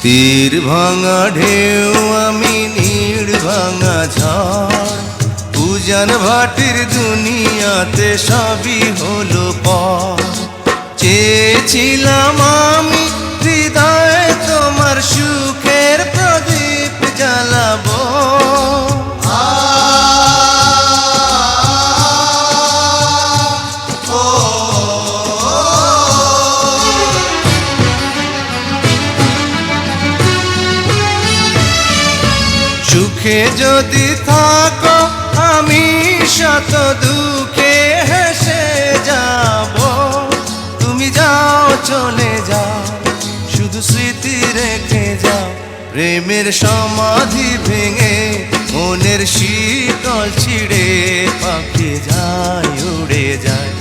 তীর ভাঙা ঢেউ আমি নীড় ভাঙা ঝড়, উজান ভাটির দুনিয়াতে সবই হলো পর। চেয়েছিলাম আমি হৃদয়ে তোমার সুখের প্রদীপ জ্বালাবো, সুখে যদি থাকো আমি শত দুঃখে হেসে যাব। তুমি যাও চলে যাও, শুধু স্মৃতি রেখে যাও। প্রেমের সমাধি ভেঙে মনের শীতল ছিঁড়ে পাখি যায় উড়ে যায়।